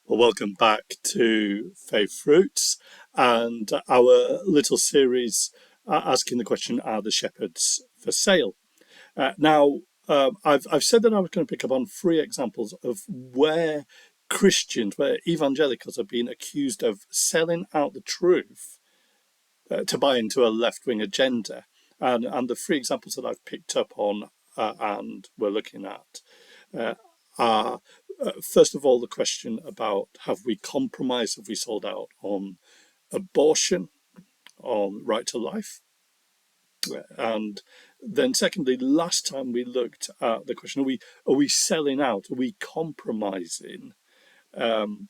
Well, welcome back to Faith Fruits and our little series asking the question, are the shepherds for sale? I've said that I was going to pick up on three examples of where Christians, where evangelicals have been accused of selling out the truth to buy into a left-wing agenda. And the three examples that I've picked up on and we're looking at are, first of all, the question about have we compromised, have we sold out on abortion, on right to life? And then secondly, last time we looked at the question, are we selling out, are we compromising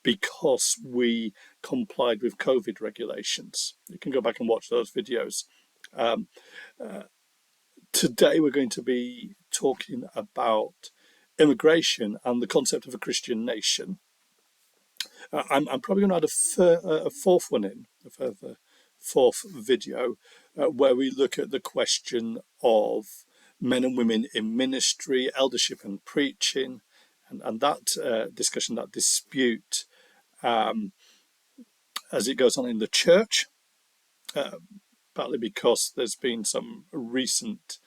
because we complied with COVID regulations? You can go back and watch those videos. Um, Today we're going to be talking about immigration and the concept of a Christian nation. I'm probably going to add a fourth one in, a further fourth video, where we look at the question of men and women in ministry, eldership and preaching, and that discussion, that dispute, as it goes on in the church, partly because there's been some recent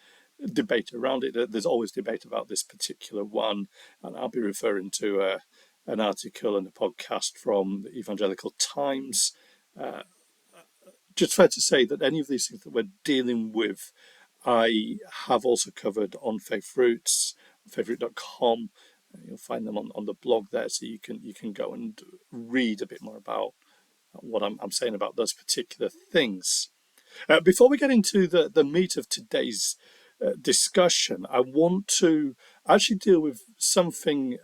debate around it. There's always debate about this particular one, and I'll be referring to an article and a podcast from the Evangelical Times. Just fair to say that any of these things that we're dealing with, I have also covered on Faith Roots, faithroot.com. You'll find them on the blog there, so you can go and read a bit more about what I'm saying about those particular things. Before we get into the meat of today's discussion, I want to actually deal with something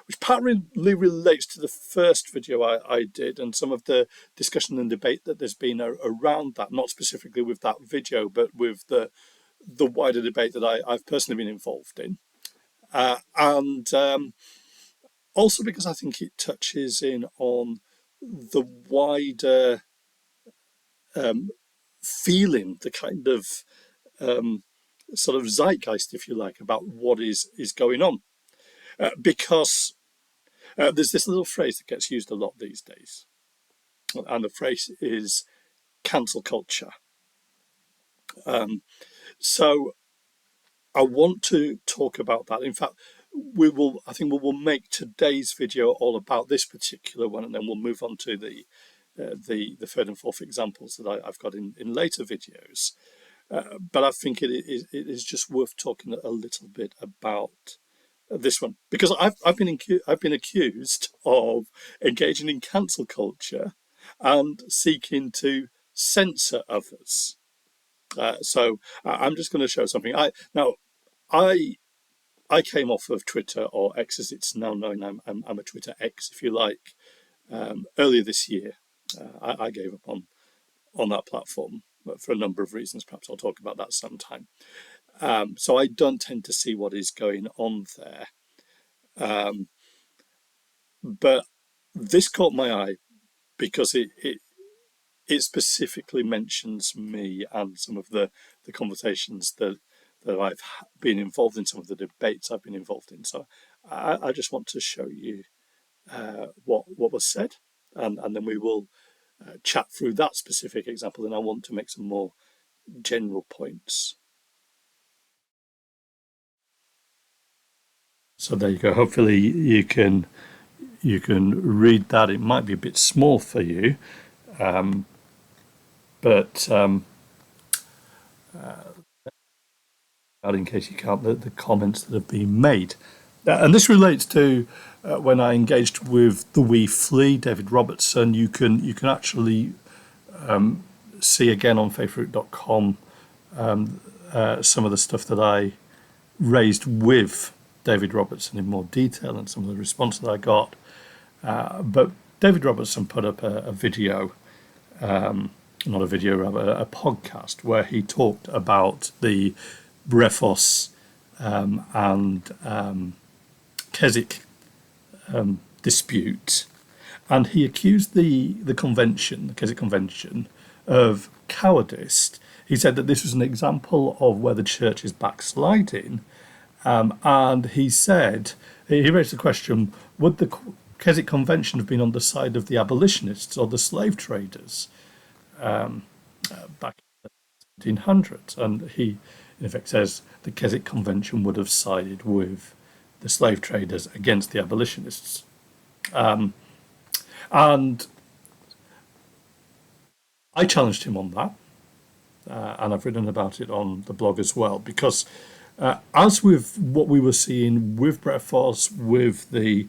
which partly relates to the first video I did and some of the discussion and debate that there's been around that, not specifically with that video, but with the wider debate that I've personally been involved in. And also because I think it touches in on the wider feeling, the kind of sort of zeitgeist, if you like, about what is going on. Because there's this little phrase that gets used a lot these days, and the phrase is cancel culture. So I want to talk about that. In fact, I think we will make today's video all about this particular one, and then we'll move on to the third and fourth examples that I've got in later videos. But I think it is just worth talking a little bit about this one, because I've been accused of engaging in cancel culture and seeking to censor others. So I'm just going to show something. I came off of Twitter, or X as it's now known. I'm a Twitter X, if you like. Earlier this year, I gave up on that platform for a number of reasons. Perhaps I'll talk about that sometime. So I don't tend to see what is going on there. But this caught my eye because it specifically mentions me and some of the conversations that I've been involved in, some of the debates I've been involved in. So I just want to show you what was said, and then we will chat through that specific example. And I want to make some more general points. So there you go. Hopefully you can read that. It might be a bit small for you, but in case you can't, the comments that have been made. And this relates to when I engaged with the We Flee, David Robertson. You can actually see again on faithroot.com some of the stuff that I raised with David Robertson in more detail and some of the response that I got. But David Robertson put up a video, not a video, rather a podcast, where he talked about the Brephos and Keswick dispute, and he accused the convention, the Keswick Convention, of cowardice. He said that this was an example of where the church is backsliding, and he said, he raised the question, would the Keswick Convention have been on the side of the abolitionists or the slave traders back in the 1700s. And he, in effect, says the Keswick Convention would have sided with the slave traders against the abolitionists. And I challenged him on that, and I've written about it on the blog as well, because as with what we were seeing with Brett Force, with the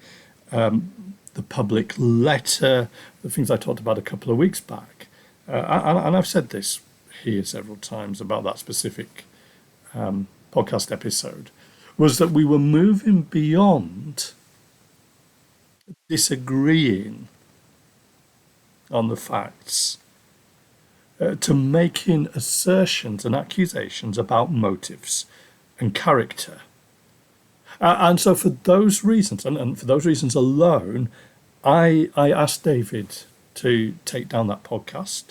public letter, the things I talked about a couple of weeks back, and I've said this here several times about that specific podcast episode, was that we were moving beyond disagreeing on the facts to making assertions and accusations about motives and character. And so, for those reasons, and for those reasons alone, I asked David to take down that podcast.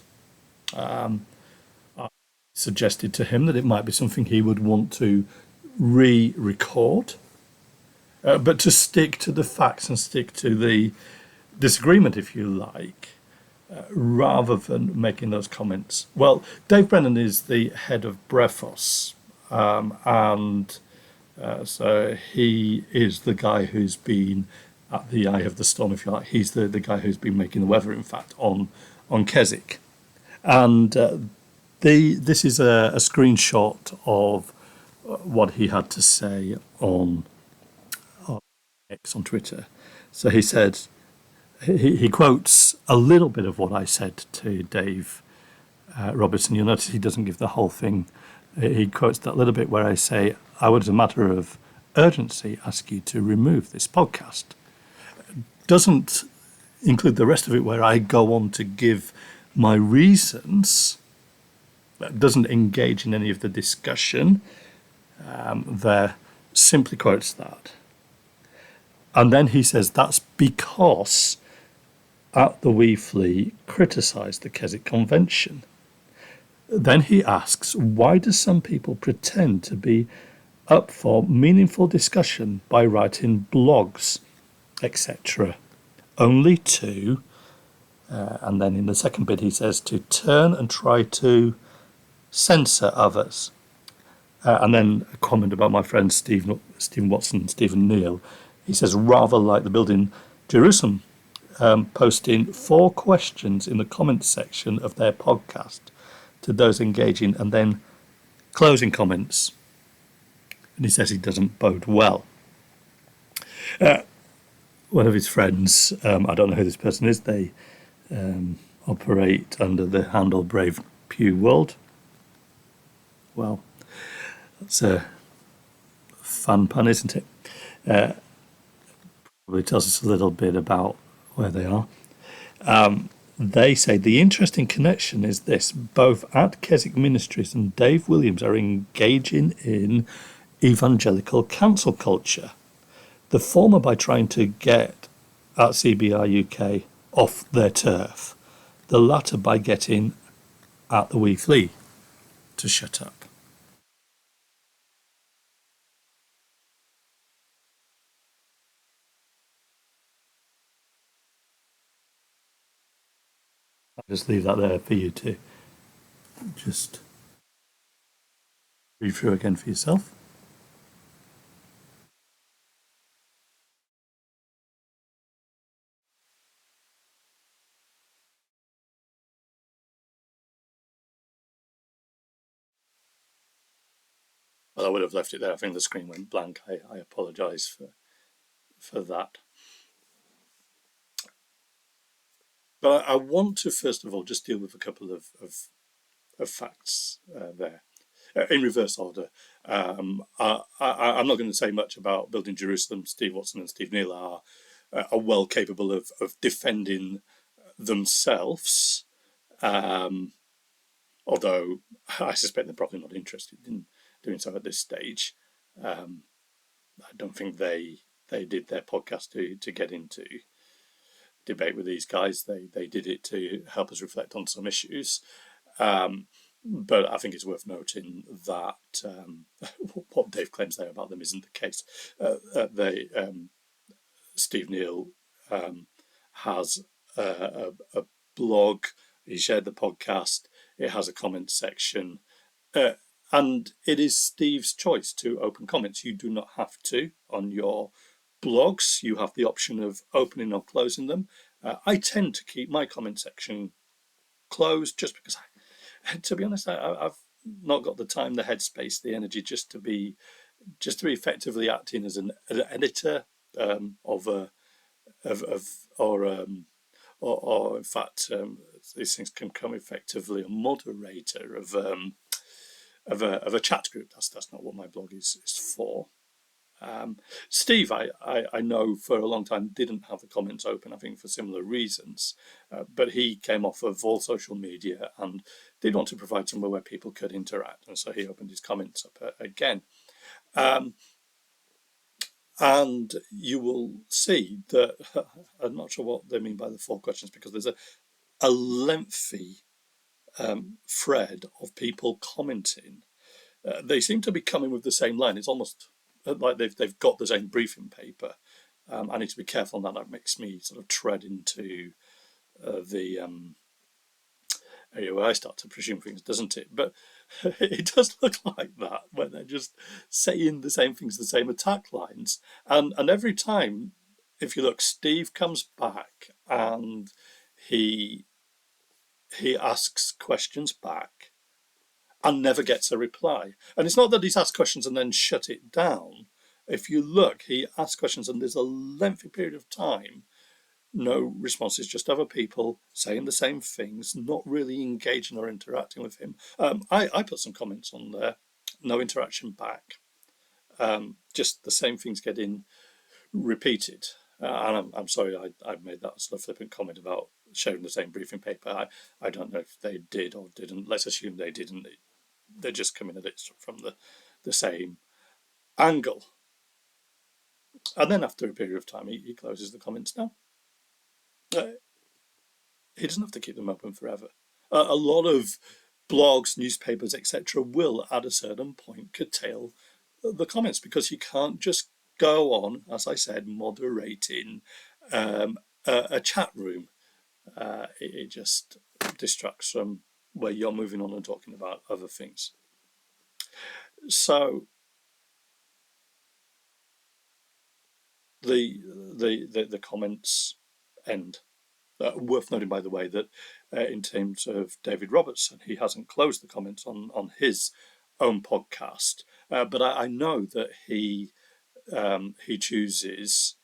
I suggested to him that it might be something he would want to re-record, but to stick to the facts and stick to the disagreement, if you like, rather than making those comments. Well, Dave Brennan is the head of Brefos, and so he is the guy who's been at the eye of the storm, if you like. He's the guy who's been making the weather, in fact, on Keswick. And this is a screenshot of what he had to say on X, on Twitter. So he said, he quotes a little bit of what I said to Dave Robertson. You'll notice he doesn't give the whole thing. He quotes that little bit where I say, I would, as a matter of urgency, ask you to remove this podcast. Doesn't include the rest of it where I go on to give my reasons. Doesn't engage in any of the discussion. There simply quotes that. And then he says that's because At the Wee Flea criticised the Keswick Convention. Then he asks, why do some people pretend to be up for meaningful discussion by writing blogs, etc., only to, and then in the second bit he says, to turn and try to censor others. And then a comment about my friend Stephen Watson, Stephen Neal. He says, rather like the Building Jerusalem, posting 4 questions in the comments section of their podcast to those engaging, and then closing comments. And he says he doesn't bode well. One of his friends, I don't know who this person is, they operate under the handle Brave Pew World. Well, that's a fun pun, isn't it? Probably tells us a little bit about where they are. They say the interesting connection is this: both at Keswick Ministries and Dave Williams are engaging in evangelical cancel culture. The former by trying to get at CBR UK off their turf, the latter by getting at the Wee Flea to shut up. I'll just leave that there for you to just read through again for yourself. Well, I would have left it there. I think the screen went blank. I apologise for that. But I want to, first of all, just deal with a couple of facts there. In reverse order. I'm not going to say much about Building Jerusalem. Steve Watson and Steve Neal are well capable of defending themselves, although I suspect they're probably not interested in doing so at this stage. I don't think they did their podcast to get into debate with these guys. They did it to help us reflect on some issues. But I think it's worth noting that what Dave claims there about them isn't the case. Steve Neal has a blog. He shared the podcast. It has a comment section. Uh, and it is Steve's choice to open comments. You do not have to on your blogs. You have the option of opening or closing them. I tend to keep my comment section closed just because, to be honest, I've not got the time, the headspace, the energy just to be effectively acting as an editor of a of or in fact these things can come effectively a moderator of a chat group. That's not what my blog is for. Steve, I know for a long time didn't have the comments open, I think for similar reasons, but he came off of all social media and did want to provide somewhere where people could interact, and so he opened his comments up again. Um, and you will see that I'm not sure what they mean by the 4 questions, because there's a lengthy thread of people commenting. They seem to be coming with the same line. It's almost like they've got the same briefing paper. I need to be careful now. That makes me sort of tread into the area where I start to presume things, doesn't it? But it does look like that, where they're just saying the same things, the same attack lines, and every time, if you look, Steve comes back and he he asks questions back and never gets a reply. And it's not that he's asked questions and then shut it down. If you look, he asks questions and there's a lengthy period of time, no responses, just other people saying the same things, not really engaging or interacting with him. I put some comments on there, no interaction back, just the same things getting repeated. And I'm sorry I made that sort of flippant comment about sharing the same briefing paper. I don't know if they did or didn't. Let's assume they didn't. They're just coming at it from the same angle. And then after a period of time, he closes the comments down. He doesn't have to keep them open forever. A lot of blogs, newspapers, etc., will at a certain point curtail the comments, because you can't just go on, as I said, moderating a chat room. It just distracts from where you're moving on and talking about other things. So the comments end. Worth noting, by the way, that in terms of David Robertson, he hasn't closed the comments on his own podcast, but I know that he chooses,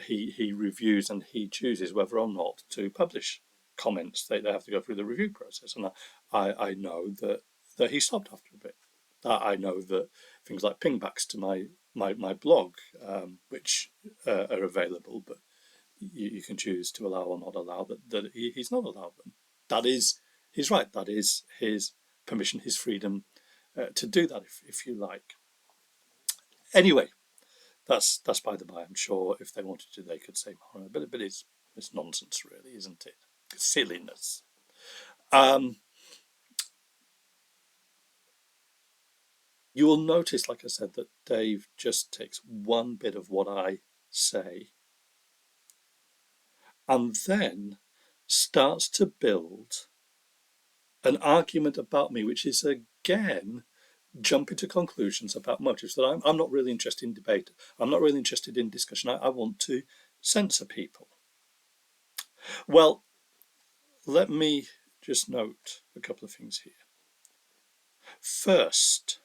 he reviews and he chooses whether or not to publish comments. They have to go through the review process, and I know that he stopped after a bit. I know that things like pingbacks to my blog, which are available, but you can choose to allow or not allow, that he's not allowed them. That is his right. That is his permission, his freedom to do that if you like. Anyway, that's by the by. I'm sure if they wanted to, they could say more. But it's nonsense, really, isn't it? It's silliness. You will notice, like I said, that Dave just takes one bit of what I say and then starts to build an argument about me, which is again jumping to conclusions about motives. That I'm not really interested in debate. I'm not really interested in discussion. I want to censor people. Well, let me just note a couple of things here. First,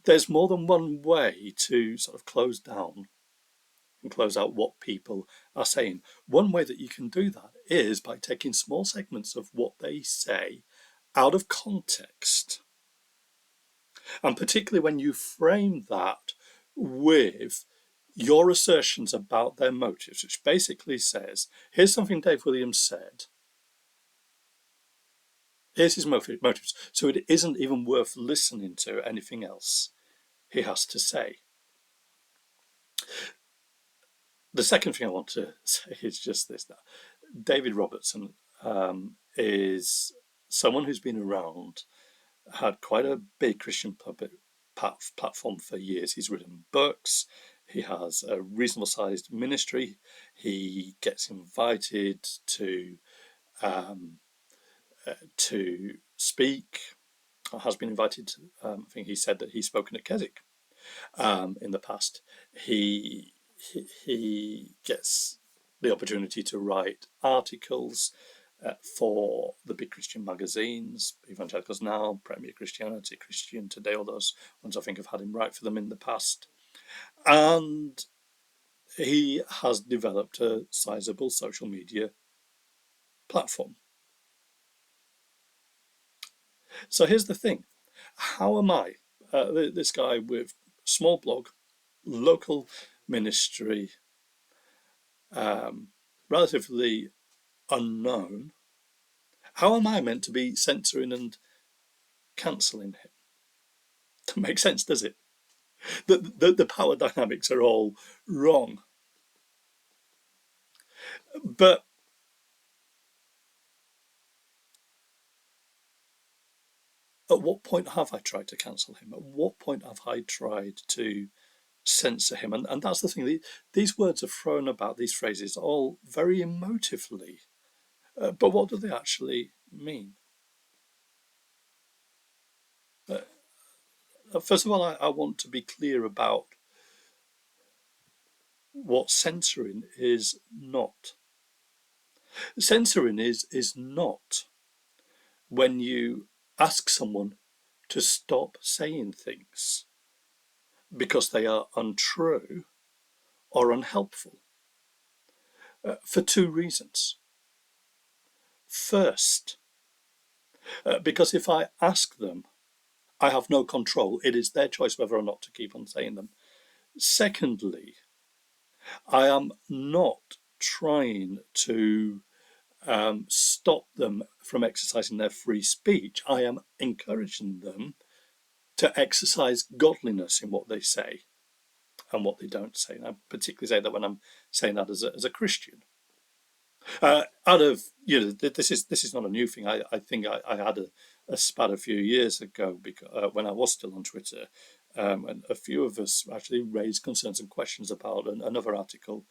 there's more than one way to sort of close down and close out what people are saying. One way that you can do that is by taking small segments of what they say out of context. And particularly when you frame that with your assertions about their motives, which basically says, here's something Dave Williams said. Here's his motives. So it isn't even worth listening to anything else he has to say. The second thing I want to say is just this. Now, David Robertson is someone who's been around, had quite a big Christian public platform for years. He's written books. He has a reasonable sized ministry. He gets invited um, to speak, or has been invited. I think he said that he's spoken at Keswick in the past. He gets the opportunity to write articles for the big Christian magazines, Evangelicals Now, Premier Christianity, Christian Today, all those ones I think have had him write for them in the past. And he has developed a sizable social media platform. So here's the thing. How am I, this guy with small blog, local ministry, relatively unknown, how am I meant to be censoring and cancelling him? Doesn't make sense, does it? The power dynamics are all wrong. But at what point have I tried to cancel him? At what point have I tried to censor him? And that's the thing. These words are thrown about, these phrases, all very emotively. But what do they actually mean? First of all, I want to be clear about what censoring is not. Censoring is not when you ask someone to stop saying things because they are untrue or unhelpful, for two reasons. First, because if I ask them, I have no control. It is their choice whether or not to keep on saying them. Secondly, I am not trying to stop them from exercising their free speech. I am encouraging them to exercise godliness in what they say and what they don't say. And I particularly say that when I'm saying that as a Christian. Out of this is not a new thing. I think I had a spat a few years ago because when I was still on Twitter, and a few of us actually raised concerns and questions about another article.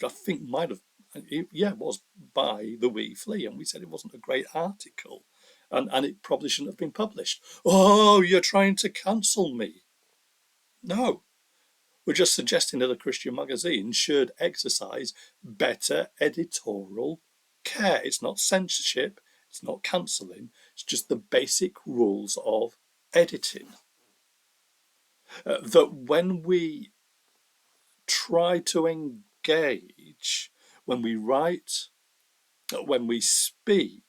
I think might have, it was by the Wee Flea, and we said it wasn't a great article, and it probably shouldn't have been published. Oh, you're trying to cancel me? No, we're just suggesting that a Christian magazine should exercise better editorial care. It's not censorship, it's not cancelling, it's just the basic rules of editing. That when we try to engage, when we write, when we speak,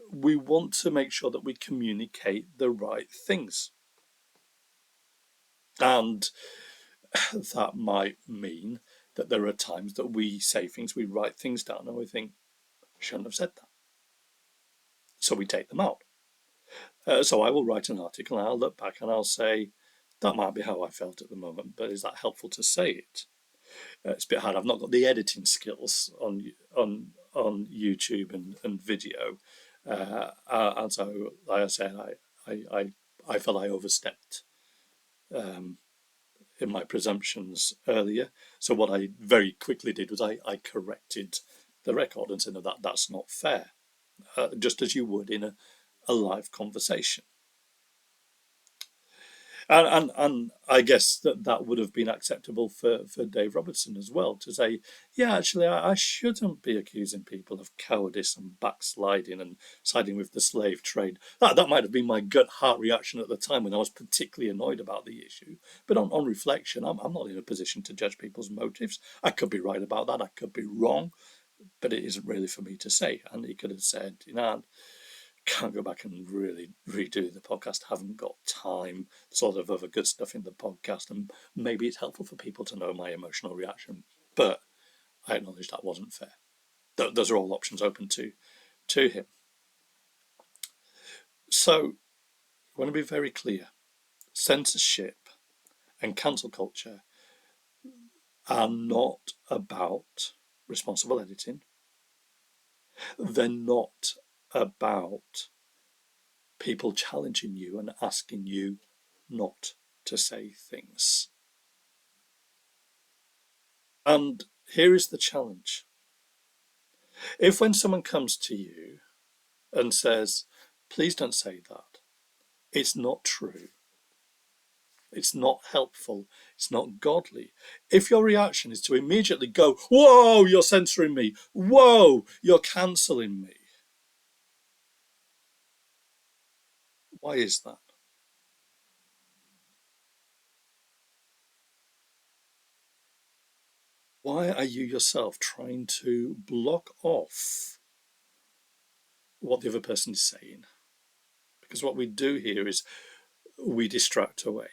we want to make sure that we communicate the right things. And that might mean that there are times that we say things, we write things down, and we think, shouldn't have said that. So we take them out. So I will write an article and I'll look back and I'll say, that might be how I felt at the moment, but is that helpful to say it? It's a bit hard. I've not got the editing skills on YouTube and video. And so, like I said, I felt I overstepped in my presumptions earlier. So what I very quickly did was I corrected the record and said, no, that's not fair, just as you would in a live conversation. And I guess that would have been acceptable for Dave Robertson as well, to say, yeah, actually, I shouldn't be accusing people of cowardice and backsliding and siding with the slave trade. That might have been my gut heart reaction at the time when I was particularly annoyed about the issue. But on reflection, I'm not in a position to judge people's motives. I could be right about that. I could be wrong. But it isn't really for me to say. And he could have said, can't go back and really redo the podcast, haven't got time, sort of other good stuff in the podcast, and maybe it's helpful for people to know my emotional reaction. But I acknowledge that wasn't fair. Those are all options open to him. So I want to be very clear. Censorship and cancel culture are not about responsible editing. They're not about people challenging you and asking you not to say things. And here is the challenge. If when someone comes to you and says, please don't say that, it's not true, it's not helpful, it's not godly. If your reaction is to immediately go, whoa, you're censoring me, whoa, you're cancelling me, why is that? Why are you yourself trying to block off what the other person is saying? Because what we do here is we distract away.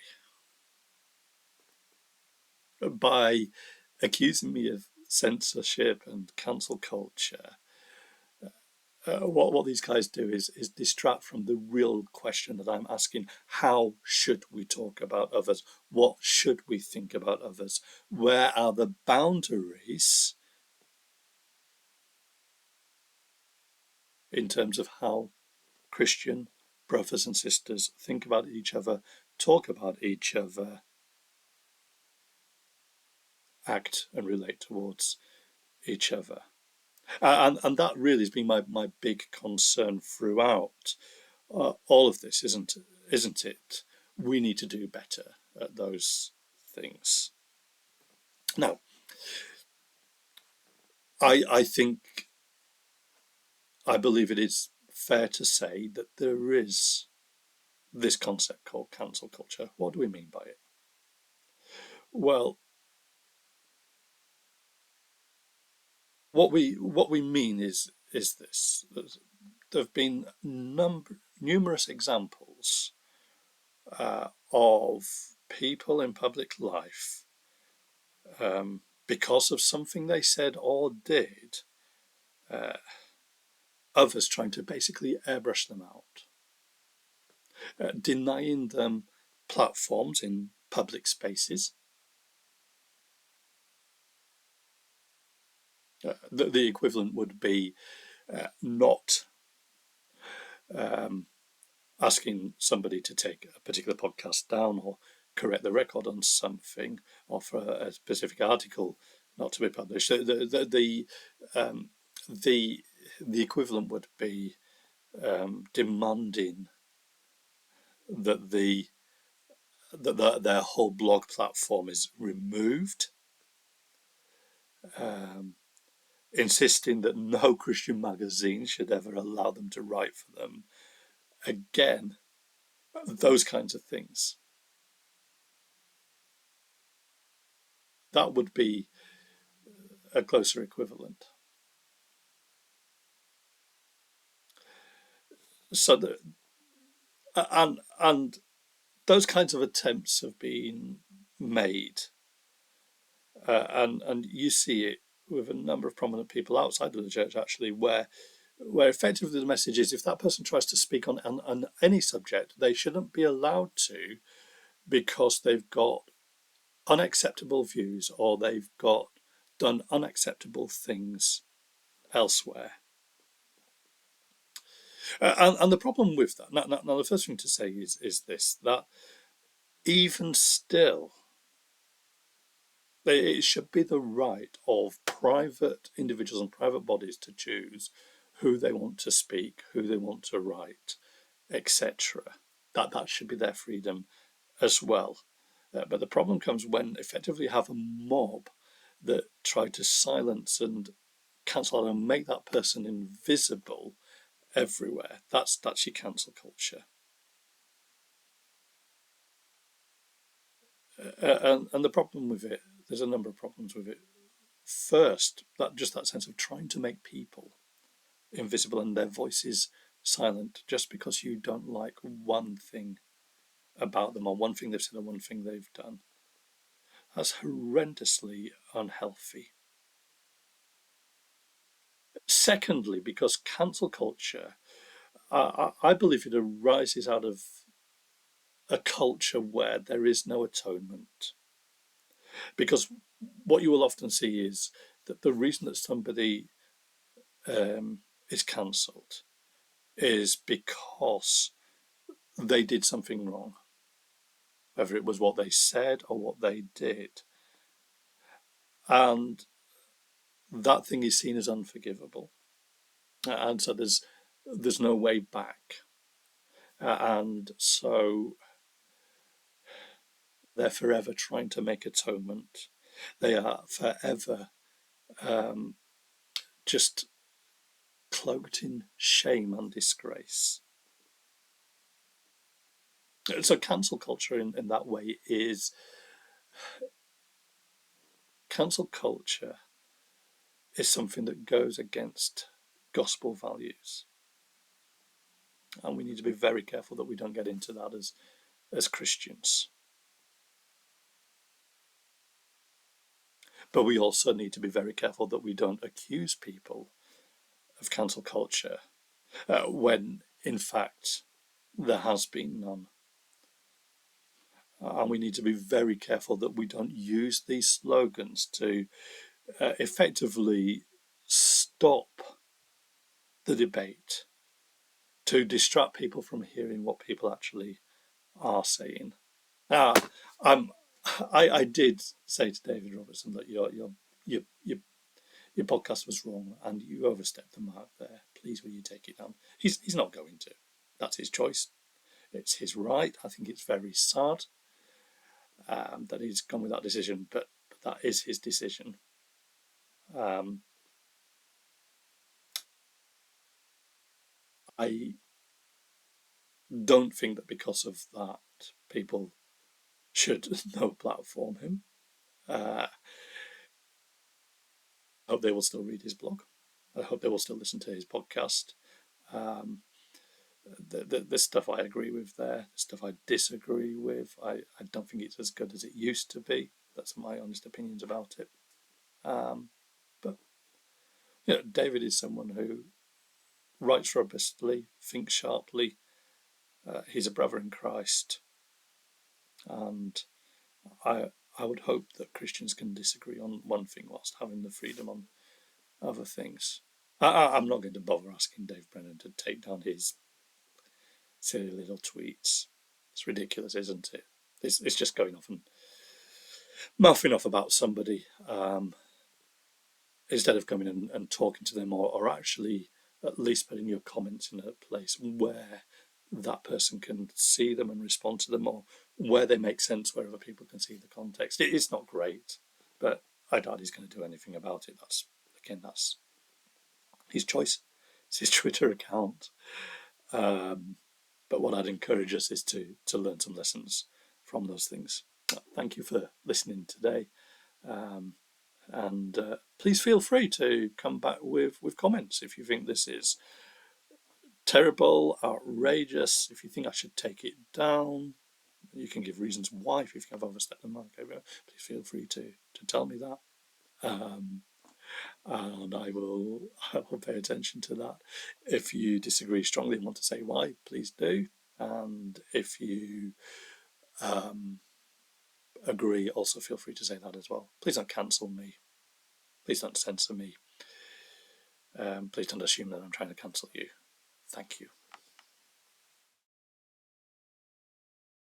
By accusing me of censorship and cancel culture, what these guys do is distract from the real question that I'm asking. How should we talk about others? What should we think about others? Where are the boundaries in terms of how Christian brothers and sisters think about each other, talk about each other, act and relate towards each other? And that really has been my big concern throughout all of this, isn't it? We need to do better at those things. Now, I think, I believe it is fair to say that there is this concept called cancel culture. What do we mean by it? Well, what we mean is this: there have been numerous examples of people in public life, because of something they said or did, others trying to basically airbrush them out, denying them platforms in public spaces. The equivalent would be not asking somebody to take a particular podcast down or correct the record on something, or for a specific article not to be published. The equivalent would be demanding that their whole blog platform is removed, insisting that no Christian magazine should ever allow them to write for them. Again, those kinds of things. That would be a closer equivalent. So and those kinds of attempts have been made, and you see it with a number of prominent people outside of the church, actually, where effectively the message is, if that person tries to speak on any subject, they shouldn't be allowed to, because they've got unacceptable views or they've got done unacceptable things elsewhere. And the problem with that, now the first thing to say is this: that even still, it should be the right of private individuals and private bodies to choose who they want to speak, who they want to write, etc. That should be their freedom as well. But the problem comes when effectively you have a mob that try to silence and cancel out and make that person invisible everywhere. That's your cancel culture. And the problem with it, there's a number of problems with it. First, that sense of trying to make people invisible and their voices silent just because you don't like one thing about them, or one thing they've said, or one thing they've done. That's horrendously unhealthy. Secondly, because cancel culture, I believe it arises out of a culture where there is no atonement. Because what you will often see is that the reason that somebody is cancelled is because they did something wrong, whether it was what they said or what they did. and that thing is seen as unforgivable, and so there's no way back, and so they're forever trying to make atonement. They are forever um, just cloaked in shame and disgrace. So cancel culture in that way is cancel culture is something that goes against gospel values, and we need to be very careful that we don't get into that as Christians. But we also need to be very careful that we don't accuse people of cancel culture when, in fact, there has been none. And we need to be very careful that we don't use these slogans to effectively stop the debate, to distract people from hearing what people actually are saying. Now, I'm, I did say to David Robertson that your podcast was wrong and you overstepped the mark there. Please, will you take it down? He's not going to. That's his choice. It's his right. I think it's very sad that he's gone with that decision, but that is his decision. I don't think that because of that, people should no platform him. I hope they will still read his blog. I hope they will still listen to his podcast. Um, the stuff I agree with there, the stuff I disagree with, I don't think it's as good as it used to be. That's my honest opinions about it. But David is someone who writes robustly, thinks sharply. He's a brother in Christ, and I would hope that Christians can disagree on one thing whilst having the freedom on other things. I'm not going to bother asking Dave Brennan to take down his silly little tweets. It's ridiculous, isn't it? It's just going off and mouthing off about somebody instead of coming and talking to them, or actually at least putting your comments in a place where that person can see them and respond to them, or where they make sense, where other people can see the context. It's not great, but I doubt he's going to do anything about it. That's his choice. It's his Twitter account. But what I'd encourage us is to learn some lessons from those things. Thank you for listening today. And please feel free to come back with comments if you think this is terrible, outrageous, if you think I should take it down. You can give reasons why if you think I've overstepped the mark. Please feel free to tell me that. And I will pay attention to that. If you disagree strongly and want to say why, please do. And if you agree, also feel free to say that as well. Please don't cancel me. Please don't censor me. Please don't assume that I'm trying to cancel you. Thank you.